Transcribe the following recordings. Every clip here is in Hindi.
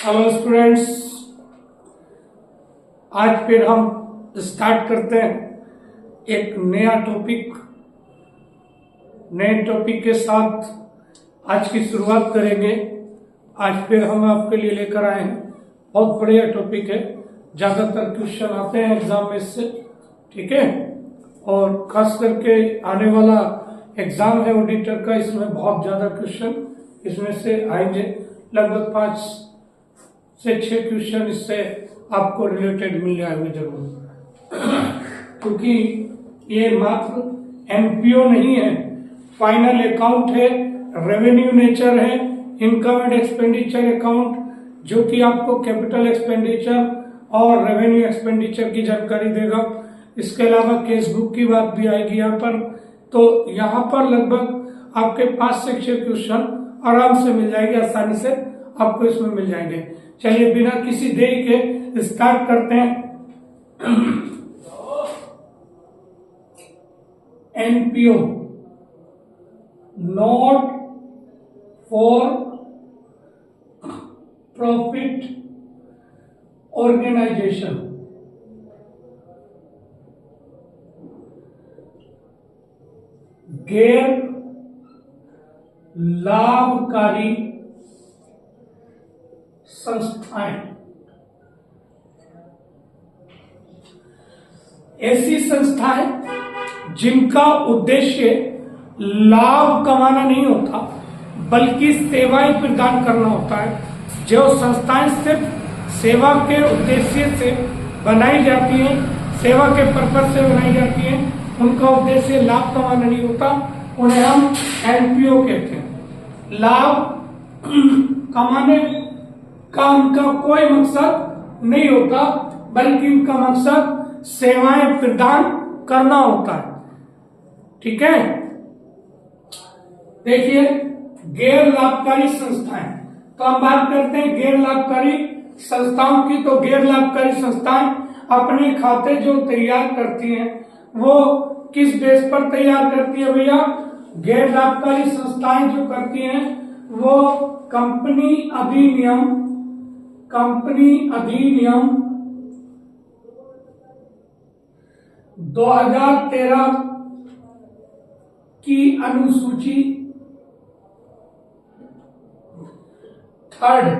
हेलो स्टूडेंट्स, आज फिर हम स्टार्ट करते हैं एक नया टॉपिक। नए टॉपिक के साथ आज की शुरुआत करेंगे। आज फिर हम आपके लिए लेकर आए हैं, बहुत बढ़िया टॉपिक है। ज़्यादातर क्वेश्चन आते हैं एग्जाम में इससे, ठीक है। और खास करके आने वाला एग्जाम है ऑडिटर का, इसमें बहुत ज़्यादा क्वेश्चन इसमें से आएंगे। लगभग 5 से 6 क्वेश्चन इससे आपको रिलेटेड मिल जाएंगे जरूर, क्योंकि ये मात्र एमपीओ नहीं है, फाइनल अकाउंट है, रेवेन्यू नेचर है, इनकम एंड एक्सपेंडिचर अकाउंट, जो कि आपको कैपिटल एक्सपेंडिचर और रेवेन्यू एक्सपेंडिचर की जानकारी देगा। इसके अलावा केस बुक की बात भी आएगी यहाँ पर। तो यहाँ पर लगभग आपके 5 से 6 क्वेश्चन आराम से मिल जाएंगे, आसानी से आपको इसमें मिल जाएंगे। चलिए बिना किसी देरी के स्टार्ट करते हैं। NPO, not for profit organisation. गैर लाभकारी संस्थाएं, ऐसी संस्थाएं जिनका उद्देश्य लाभ कमाना नहीं होता बल्कि सेवाएं प्रदान करना होता है। जो संस्थाएं सिर्फ सेवा के उद्देश्य से बनाई जाती हैं, सेवा के पर्पज से बनाई जाती हैं, उनका उद्देश्य लाभ कमाना नहीं होता, उन्हें हम एनपीओ कहते हैं। लाभ कमाने का उनका कोई मकसद नहीं होता, बल्कि उनका मकसद सेवाएं प्रदान करना होता है, ठीक है। देखिए, गैर लाभकारी संस्थाएं, तो हम बात करते हैं गैर लाभकारी संस्थाओं की। तो गैर लाभकारी संस्थाएं अपने खाते जो तैयार करती हैं वो किस बेस पर तैयार करती है भैया? गैर लाभकारी संस्थाएं जो करती हैं वो कंपनी अधिनियम 2013 की अनुसूची 3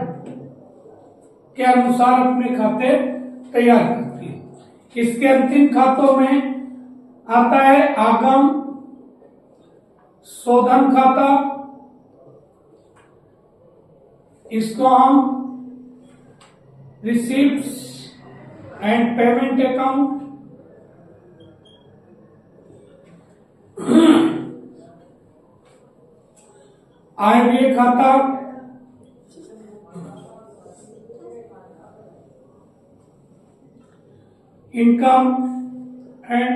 के अनुसार अपने खाते तैयार करती है। इसके अंतिम खातों में आता है आगम शोधन खाता, इसको हम रिसीप्ट्स एंड पेमेंट अकाउंट, आय व्यय खाता, इनकम एंड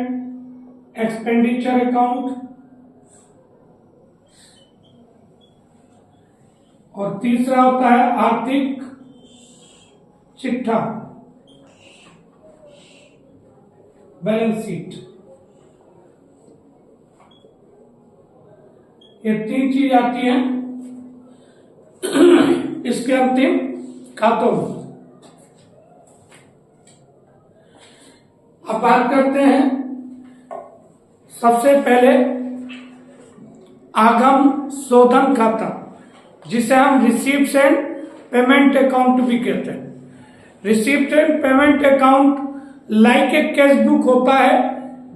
एक्सपेंडिचर अकाउंट, और तीसरा होता है आर्थिक चिट्ठा, बैलेंस शीट। ये 3 चीज आती हैं इसके अंतिम खातों में। अब बात करते हैं सबसे पहले आगम शोधन खाता, जिसे हम रिसीप्ट्स एंड पेमेंट अकाउंट भी कहते हैं। Receipt and payment account like a cash book होता है।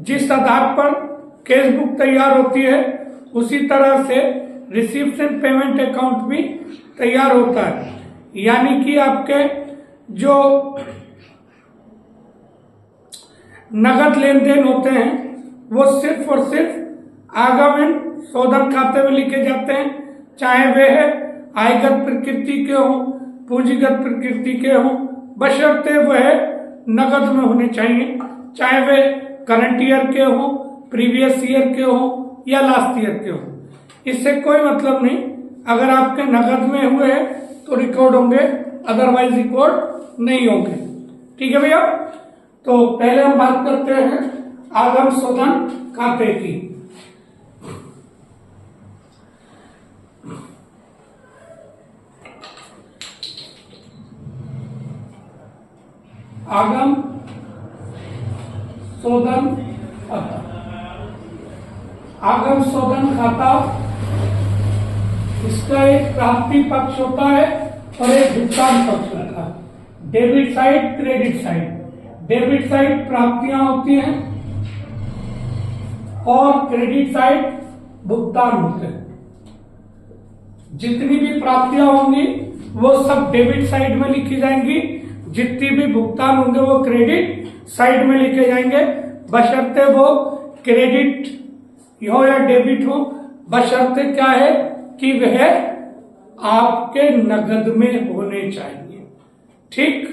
जिस आधार पर कैश बुक तैयार होती है उसी तरह से रिसीप्ट एंड पेमेंट अकाउंट भी तैयार होता है। यानी कि आपके जो नगद लेन देन होते हैं वो सिर्फ और सिर्फ आगम एंड शोधन खाते में लिखे जाते हैं, चाहे वे आयगत प्रकृति के हों, पूंजीगत प्रकृति के हों, बशर्ते वह नगद में होने चाहिए, चाहे वे करंट ईयर के हों, प्रीवियस ईयर के हों या लास्ट ईयर के हों। इससे कोई मतलब नहीं, अगर आपके नगद में हुए हैं तो रिकॉर्ड होंगे, अदरवाइज रिकॉर्ड नहीं होंगे, ठीक है भैया। तो पहले हम बात करते हैं आगम शोधन खाते की। आगम शोधन खाता। आगम शोधन खाता इसका एक प्राप्ति पक्ष होता है और एक भुगतान पक्ष होता है। Debit side, credit side. Debit side प्राप्तियां होती हैं और क्रेडिट साइड भुगतान होते हैं। जितनी भी प्राप्तियां होंगी वो सब डेबिट साइड में लिखी जाएंगी, जितनी भी भुगतान होंगे वो क्रेडिट साइड में लिखे जाएंगे, बशर्ते वो क्रेडिट हो या डेबिट हो। बशर्ते क्या है कि वह आपके नगद में होने चाहिए। ठीक,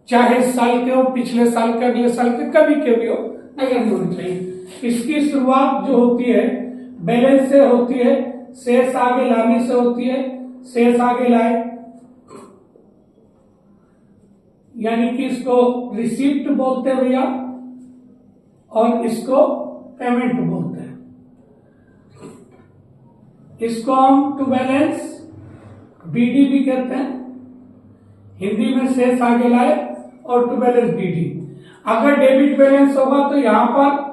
चाहे साल के हो, पिछले साल के, अगले साल के, कभी के भी हो, नगद में होने चाहिए। इसकी शुरुआत जो होती है बैलेंस से होती है, शेष आगे लाने से होती है। शेष आगे लाए यानी कि इसको रिसीप्ट बोलते हैं भैया और इसको पेमेंट बोलते हैं। इसको हम टू बैलेंस बीडी भी कहते हैं, हिंदी में शेष आगे लाए और टू बैलेंस बीडी। अगर डेबिट बैलेंस होगा तो यहां पर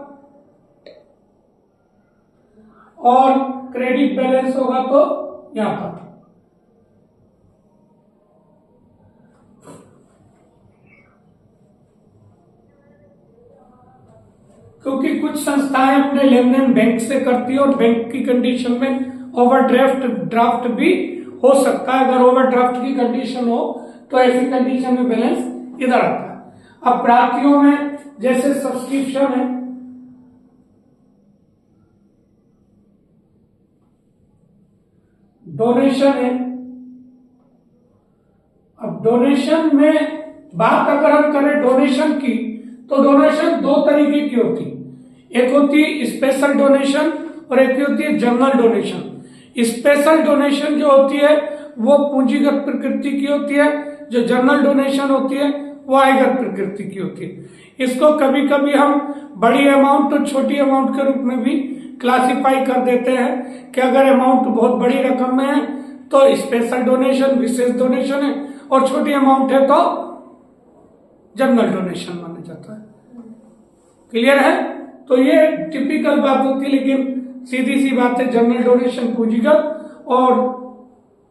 और क्रेडिट बैलेंस होगा तो यहां पर। क्योंकि कुछ संस्थाएं अपने लेन देन बैंक से करती है और बैंक की कंडीशन में ओवरड्राफ्ट ड्राफ्ट भी हो सकता है। अगर ओवरड्राफ्ट की कंडीशन हो तो ऐसी कंडीशन में बैलेंस इधर आता है। अब प्राप्तियों में जैसे सब्सक्रिप्शन है, डोनेशन है। अब डोनेशन में बात अगर हम करें डोनेशन की तो डोनेशन दो तरीके की होती है। एक होती है स्पेशल डोनेशन और एक होती है जनरल डोनेशन। स्पेशल डोनेशन जो होती है वो पूंजीगत प्रकृति की होती है, जो जनरल डोनेशन होती है वो आयगत प्रकृति की होती है। इसको कभी कभी हम बड़ी अमाउंट और छोटी अमाउंट के रूप में भी क्लासिफाई कर देते हैं कि अगर अमाउंट बहुत बड़ी रकम में है तो स्पेशल डोनेशन, विशेष डोनेशन है, और छोटी अमाउंट है तो जनरल डोनेशन माना जाता है। क्लियर है? तो ये टिपिकल बात होती है, लेकिन सीधी सी बात है, जनरल डोनेशन पूंजीगत और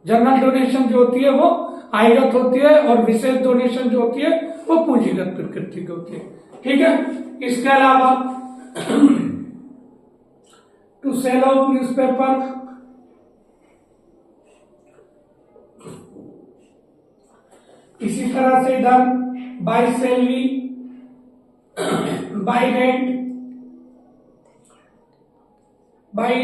जनरल डोनेशन जो होती है वो आयगत होती है और विशेष डोनेशन जो होती है वो पूंजीगत प्रकृति की होती है। ठीक है, इसके अलावा टू सेल आउट न्यूज़पेपर, इसी तरह से इधर by salary, by rent, by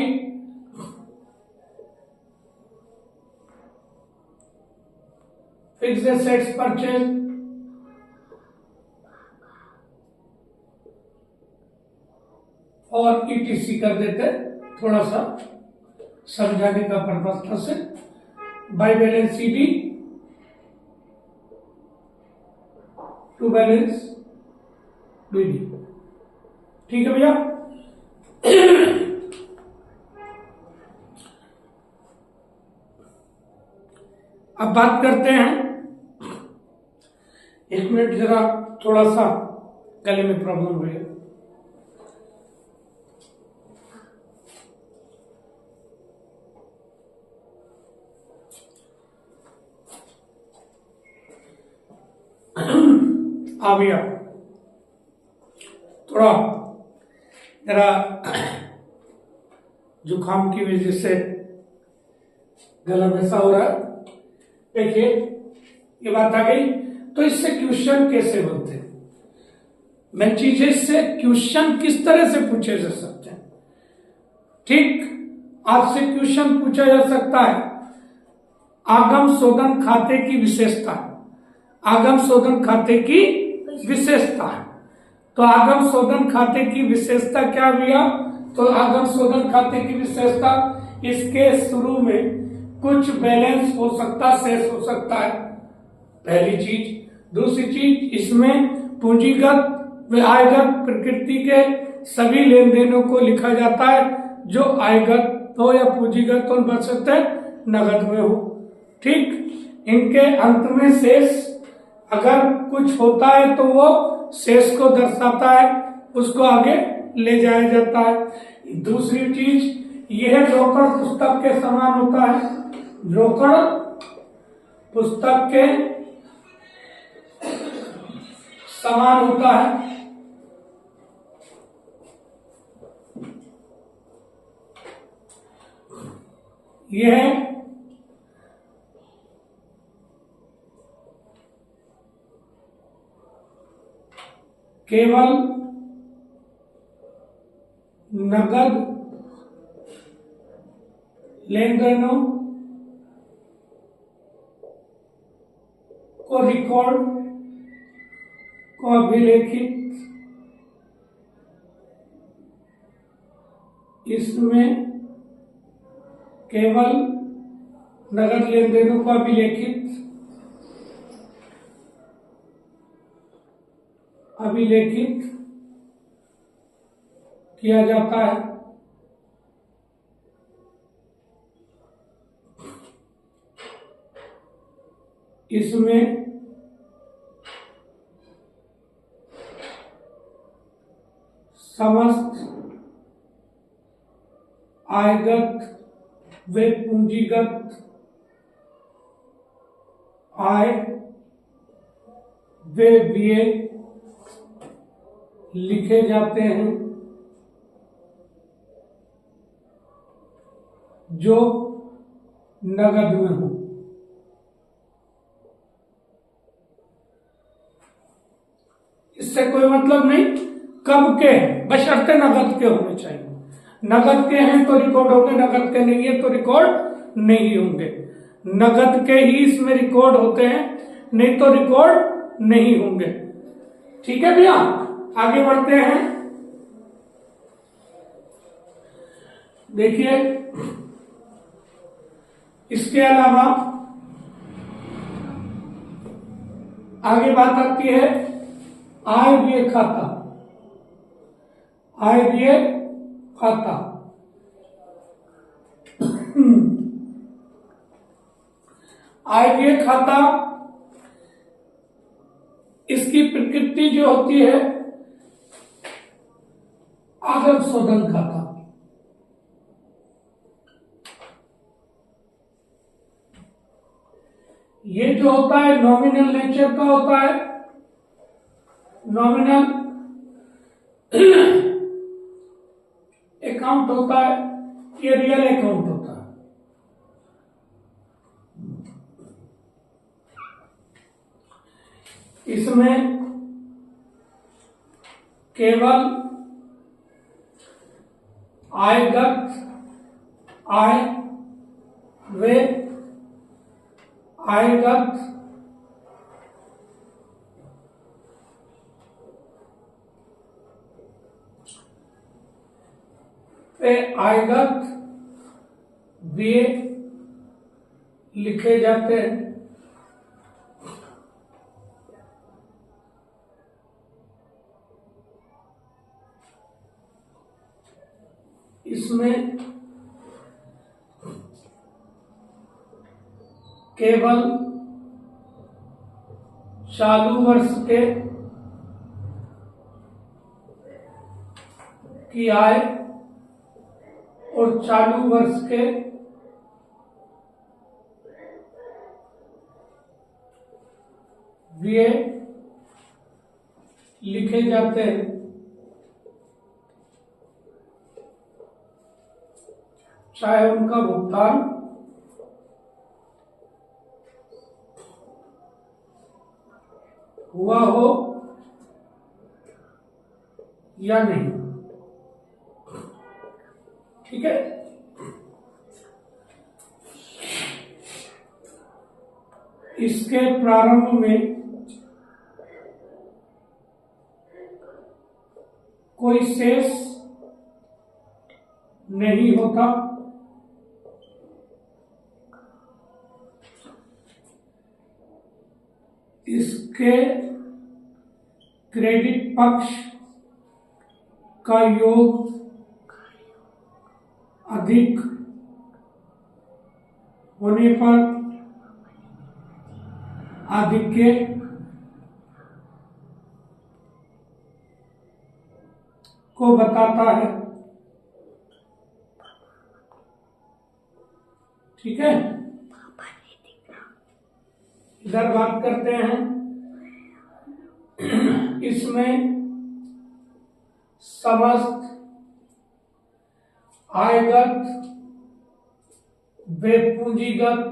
fixed assets purchase, और ईटीसी कर देते थोड़ा सा समझाने का पर्पज था से। By balance CD, to balance BD. ठीक है भैया? अब बात करते हैं, एक मिनट जरा थोड़ा सा गले में प्रॉब्लम हो गई। आ भैया थोड़ा जरा जुकाम की वजह से गला वैसा हो रहा है। देखिए ये बात आ गई। तो इससे क्वेश्चन कैसे बनते हैं, मैं चीजें इससे क्वेश्चन किस तरह से पूछे जा सकते हैं। ठीक, आपसे क्वेश्चन पूछा जा सकता है आगम शोधन खाते की विशेषता। आगम शोधन खाते की विशेषता है। तो आगम शोधन खाते की विशेषता क्या भैया? तो आगम शोधन खाते की विशेषता, इसके शुरू में कुछ बैलेंस हो सकता, शेष हो सकता है, पहली चीज। दूसरी चीज, इसमें पूंजीगत व आयगत प्रकृति के सभी लेन देनों को लिखा जाता है, जो आयगत हो या पूंजीगत हो, बशर्ते नगद में हो। ठीक, इनके अंत में शेष अगर कुछ होता है तो वो शेष को दर्शाता है, उसको आगे ले जाया जाता है। दूसरी चीज यह रोकड़ पुस्तक के समान होता है, रोकड़ पुस्तक के समान होता है। यह केवल नगद लेन देनों को रिकॉर्ड को अभिलेखित, इसमें केवल नगद लेन देनों को अभिलेखित किया जाता है। इसमें समस्त आयगत व पूंजीगत आय व व्यय लिखे जाते हैं, जो नगद में हो। इससे कोई मतलब नहीं कब के हैं, बशर्ते नगद के होने चाहिए। नगद के हैं तो रिकॉर्ड होंगे, नगद के नहीं है तो रिकॉर्ड नहीं होंगे। नगद के ही इसमें रिकॉर्ड होते हैं, नहीं तो रिकॉर्ड नहीं होंगे। ठीक है भैया, आगे बढ़ते हैं। देखिए, इसके अलावा आगे बात आती है आय व्यय खाता। आय व्यय खाता आय व्यय खाता, इसकी प्रकृति जो होती है आगम शोधन खाता। ये जो होता है नॉमिनल नेचर का होता है, नॉमिनल अकाउंट होता है, ये रियल अकाउंट होता है। इसमें केवल आयगत आय व आयगत आयगत व्यय लिखे जाते हैं। इसमें केवल चालू वर्ष के की आय और चालू वर्ष के व्यय लिखे जाते हैं। चाहे उनका भुगतान हुआ हो या नहीं। ठीक है, इसके प्रारंभ में कोई शेष नहीं होता। इसके क्रेडिट पक्ष का योग अधिक होने पर आधिक्य को बताता है। ठीक है, इधर बात करते हैं। इसमें समस्त आयगत व पूंजीगत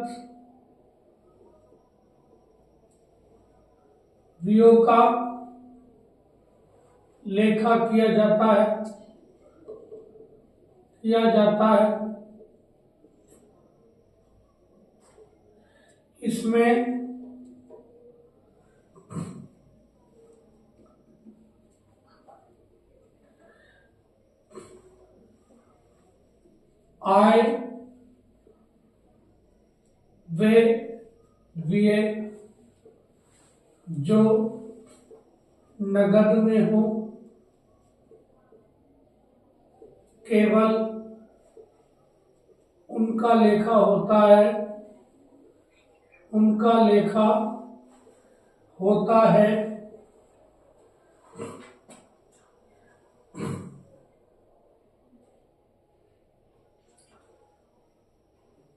व्ययों का लेखा किया जाता है। इसमें आय व व्यय जो नगद में हो केवल उनका लेखा होता है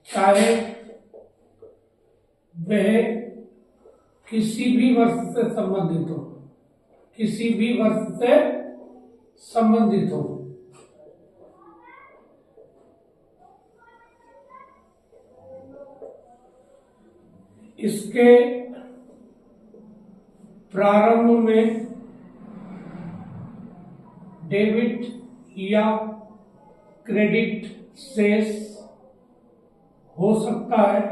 चाहे वह किसी भी वर्ष से संबंधित हो। इसके प्रारंभ में डेबिट या क्रेडिट शेष हो सकता है,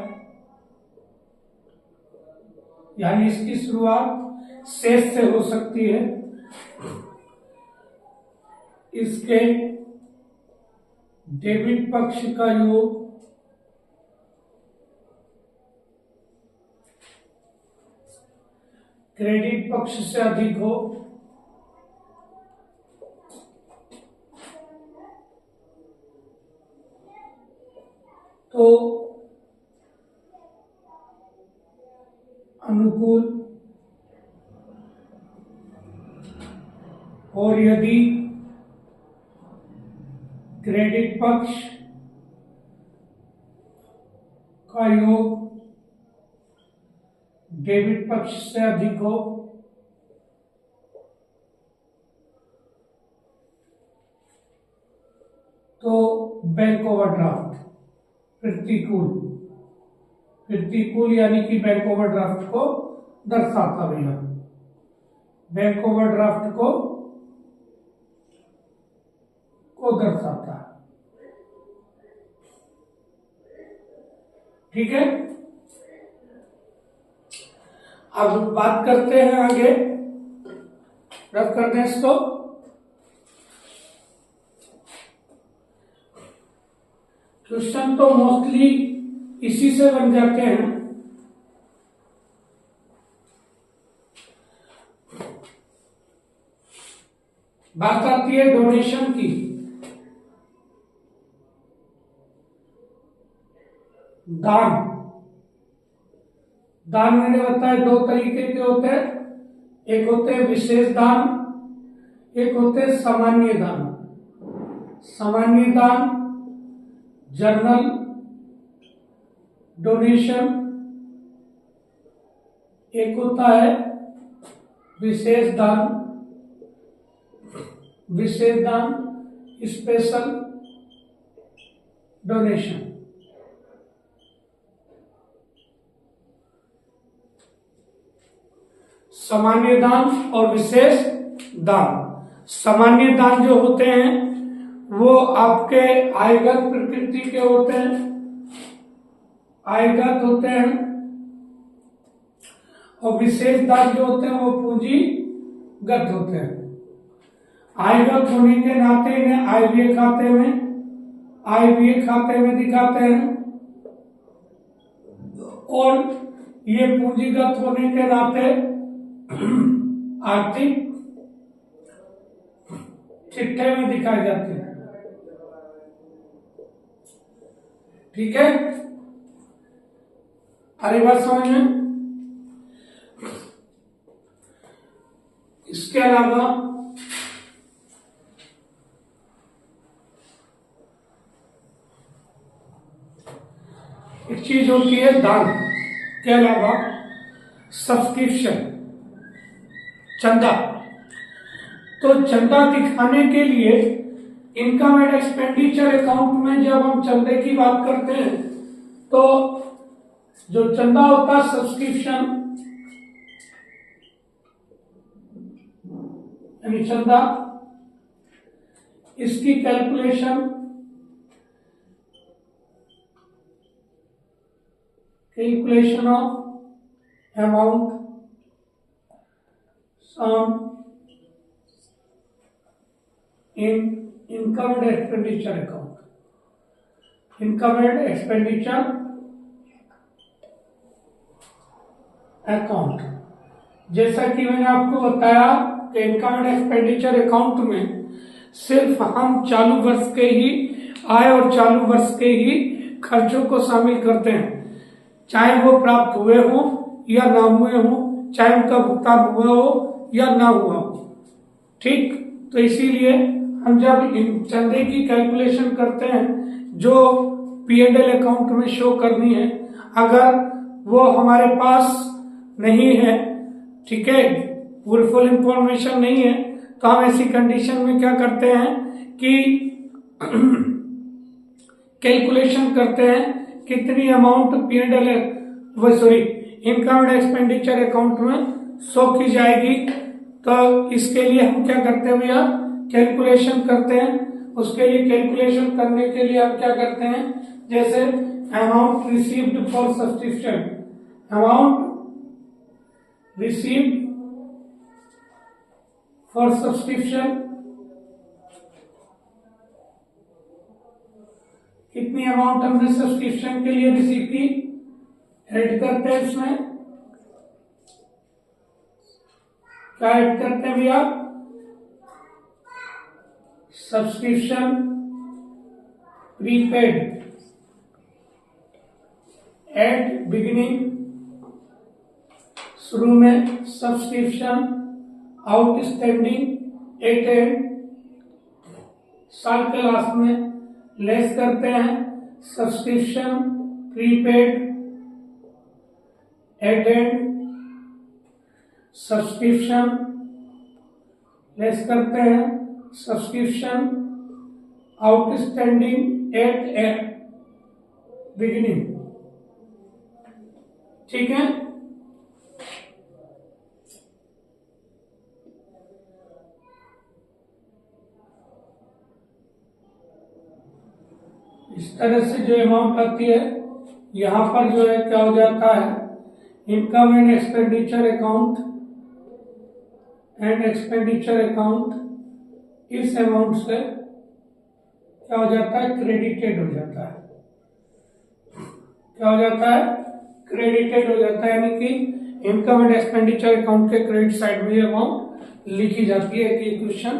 यानी इसकी शुरुआत शेष से हो सकती है। इसके डेबिट पक्ष का योग क्रेडिट पक्ष से अधिक हो तो अनुकूल, और यदि क्रेडिट पक्ष का योग डेबिट पक्ष से अधिक हो तो बैंक ओवरड्राफ्ट प्रतिकूल यानी कि बैंक ओवरड्राफ्ट को दर्शाता भैया, बैंक ओवरड्राफ्ट को दर्शाता है। ठीक है, अब बात करते हैं आगे, रख कर दें इसको। क्वेश्चन तो मोस्टली इसी से बन जाते हैं। बात आती है डोनेशन की। दान मैंने बताया दो तरीके के होते हैं, एक होते हैं विशेष दान, एक होते हैं सामान्य दान। सामान्य दान जनरल डोनेशन, एक होता है विशेष दान स्पेशल डोनेशन। सामान्य दान और विशेष दान। सामान्य दान जो होते हैं वो आपके आयगत प्रकृति के होते हैं, और विशेष दान जो होते हैं वो पूंजीगत होते हैं। आयगत होने के नाते इन्हें आयव्यय खाते में दिखाते हैं, और ये पूंजीगत होने के नाते आर्थिक चिट्ठे में दिखाए जाते हैं। ठीक है, अरे बात समझ में। इसके अलावा एक चीज होती है दान के अलावा सब्सक्रिप्शन, चंदा। तो चंदा दिखाने के लिए इनकम एंड एक्सपेंडिचर अकाउंट में जब हम चंदे की बात करते हैं तो जो चंदा होता है सब्सक्रिप्शन यानी चंदा, इसकी calculation of amount sum in income and expenditure account, income and expenditure account. जैसा कि मैंने आपको बताया कि इनकम एंड एक्सपेंडिचर अकाउंट में सिर्फ हम चालू वर्ष के ही आय और चालू वर्ष के ही खर्चों को शामिल करते हैं, चाहे वो प्राप्त हुए हो या ना हुए हो, चाहे उनका भुगतान हुआ हो या ना हुआ हो। ठीक, तो इसीलिए हम जब इन चंदे की कैलकुलेशन करते हैं जो P&L अकाउंट में शो करनी है, अगर वो हमारे पास नहीं है, ठीक है, पूरी फुल इंफॉर्मेशन नहीं है, तो हम ऐसी कंडीशन में क्या करते हैं कि कैलकुलेशन करते हैं कितनी amount P&L income and expenditure account में शो की जाएगी। तो इसके लिए हम क्या करते हैं भैया, कैलकुलेशन करते हैं। उसके लिए कैलकुलेशन करने के लिए हम क्या करते हैं, जैसे amount received for subscription, amount received for subscription, कितनी अमाउंट हमने सब्सक्रिप्शन के लिए रिसीव की, ऐड करते हैं इसमें। क्या ऐड करते हैं भैया, सब्सक्रिप्शन प्रीपेड एट बिगिनिंग, शुरू में, सब्सक्रिप्शन आउटस्टैंडिंग एट एंड, साल के लास्ट में लेस करते हैं subscription prepaid at end, subscription less करते हैं सब्सक्रिप्शन आउटस्टैंडिंग एट बिगिनिंग। ठीक है, इस तरह से जो अमाउंट आती है, यहां पर जो है क्या हो जाता है, इनकम एंड एक्सपेंडिचर अकाउंट इस अमाउंट से क्या हो जाता है, क्रेडिटेड हो जाता है। क्या हो जाता है, क्रेडिटेड हो जाता है, यानी कि इनकम एंड एक्सपेंडिचर अकाउंट के क्रेडिट साइड में ये अमाउंट लिखी जाती है। कि क्वेश्चन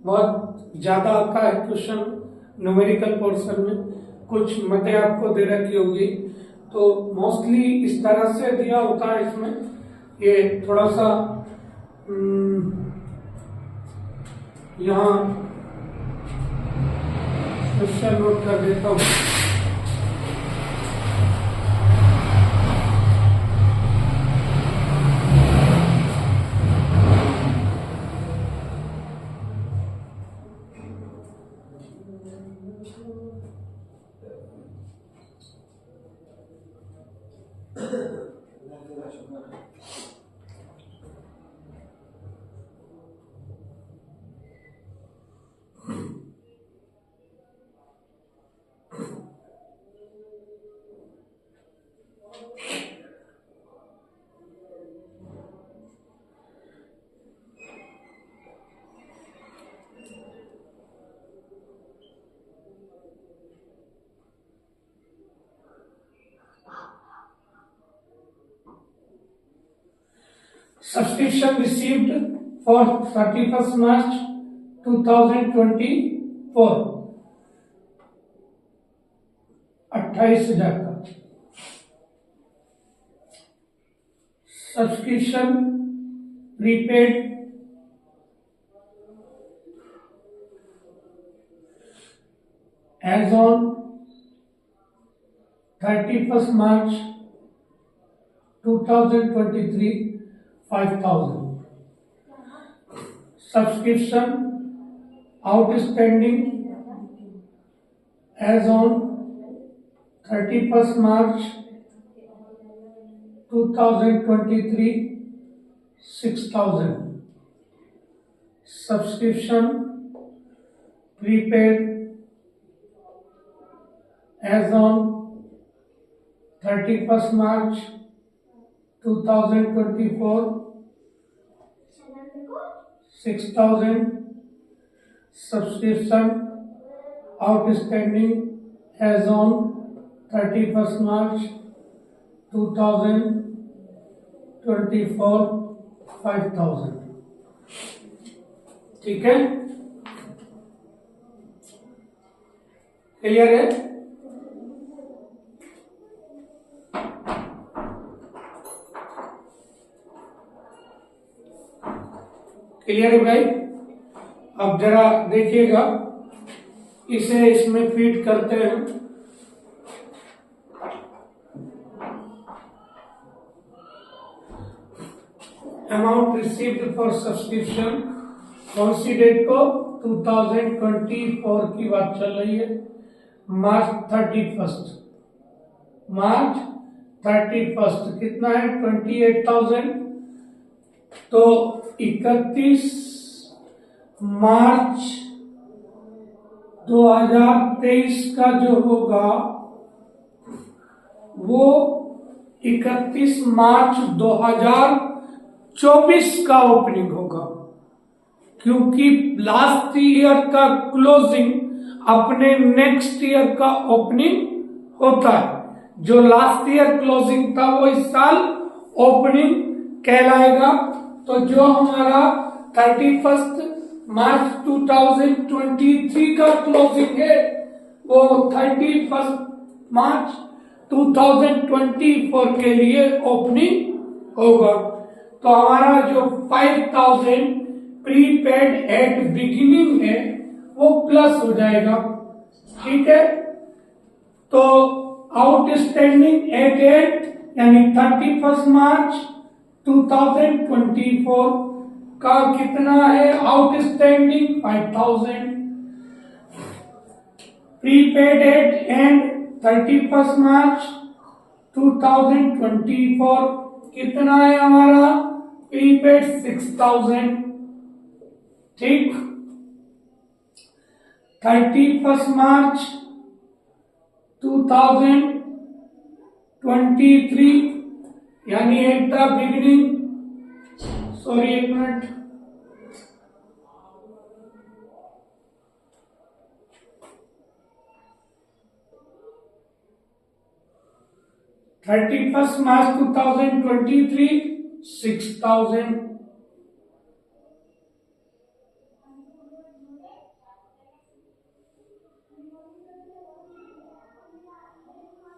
बहुत ज्यादा आता है, क्वेश्चन न्यूमेरिकल पोर्शन में कुछ मतें आपको दे रखी होगी, तो मोस्टली इस तरह से दिया होता है। इसमें ये थोड़ा सा यहाँ क्वेश्चन नोट कर देता हूँ। Subscription received for 31st March 2024 28,000 का। Subscription prepaid as on 31st March 2023 5,000. Subscription outstanding as on 31st March 2023 6,000. Subscription prepaid as on 31st March 2024 6,000. Subscription outstanding as on 31st March 2024 5,000. ठीक है, क्लियर है? क्लियर है भाई? अब जरा देखिएगा, इसे इसमें फीड करते हैं। अमाउंट रिसीव्ड फॉर सब्सक्रिप्शन कौन सी डेट को? 2024 की बात चल रही है। मार्च 31st कितना है? 28,000। तो 31 मार्च 2023 का जो होगा वो 31 मार्च 2024 का ओपनिंग होगा, क्योंकि लास्ट ईयर का क्लोजिंग अपने नेक्स्ट ईयर का ओपनिंग होता है। जो लास्ट ईयर क्लोजिंग था वो इस साल ओपनिंग कहलाएगा। तो जो हमारा 31 मार्च 2023 का क्लोजिंग है वो 31 मार्च 2024 के लिए ओपनिंग होगा। तो हमारा जो 5,000 प्रीपेड एट बिगिनिंग है वो प्लस हो जाएगा। ठीक है, तो आउटस्टैंडिंग एट यानी 31 मार्च 2024 का कितना है? आउटस्टैंडिंग 5,000। प्रीपेड एट एंड 31 मार्च 2024 कितना है हमारा? प्रीपेड 6,000। ठीक, 31 मार्च 2023 यानी एट द बिगिनिंग, सॉरी एक मिनट, March 2023 6,000।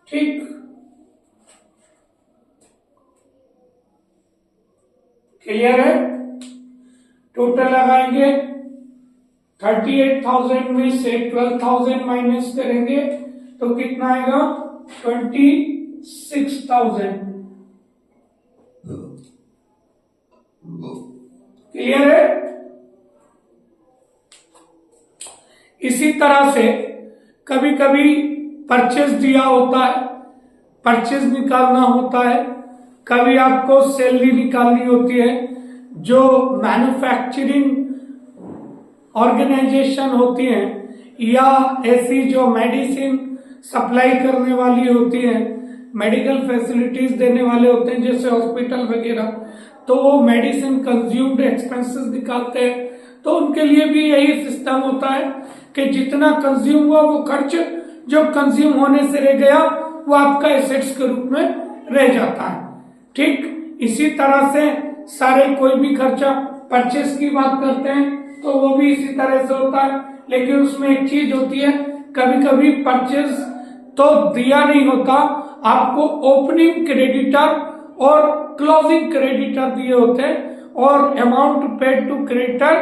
ठीक, क्लियर है? टोटल लगाएंगे 38,000 में से 12,000 माइनस करेंगे तो कितना आएगा? 26,000। क्लियर है? इसी तरह से कभी कभी परचेज दिया होता है, परचेज निकालना होता है, कभी आपको सैलरी निकालनी होती है। जो मैन्युफैक्चरिंग ऑर्गेनाइजेशन होती हैं या ऐसी जो मेडिसिन सप्लाई करने वाली होती हैं, मेडिकल फैसिलिटीज देने वाले होते हैं जैसे हॉस्पिटल वगैरह, तो वो मेडिसिन कंज्यूम्ड एक्सपेंसेस निकालते हैं। तो उनके लिए भी यही सिस्टम होता है कि जितना कंज्यूम हुआ वो खर्च जो कंज्यूम होने से रह गया वो आपका एसेट्स के रूप में रह जाता है। ठीक, इसी तरह से सारे कोई भी खर्चा परचेस की बात करते हैं तो वो भी इसी तरह से होता है, लेकिन उसमें एक चीज होती है, कभी कभी परचेस तो दिया नहीं होता, आपको ओपनिंग क्रेडिटर और क्लोजिंग क्रेडिटर दिए होते हैं और अमाउंट पेड टू क्रेडिटर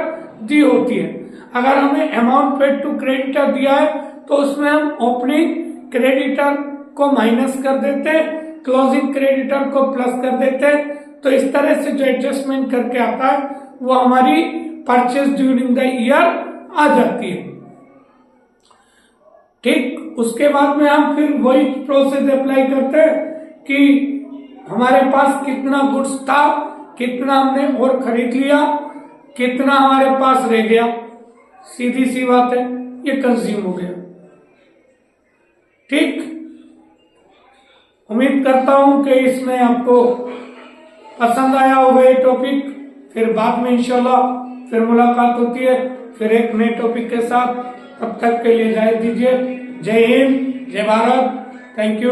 दी होती है। अगर हमें अमाउंट पेड टू क्रेडिटर दिया है तो उसमें हम ओपनिंग क्रेडिटर को माइनस कर देते, क्लोजिंग क्रेडिटर को प्लस कर देते। तो इस तरह से जो एडजस्टमेंट करके आता है वो हमारी परचेज ड्यूरिंग द ईयर आ जाती है। ठीक, उसके बाद में हम फिर वही प्रोसेस अप्लाई करते हैं कि हमारे पास कितना गुड्स था, कितना हमने और खरीद लिया, कितना हमारे पास रह गया, सीधी सी बात है, ये कंज्यूम हो गया। ठीक, उम्मीद करता हूं कि इसमें आपको पसंद आया होगा ये टॉपिक। फिर बाद में इंशाल्लाह फिर मुलाकात होती है फिर एक नए टॉपिक के साथ। तब तक के लिए इजाजत दीजिए। जय हिंद, जय भारत, थैंक यू।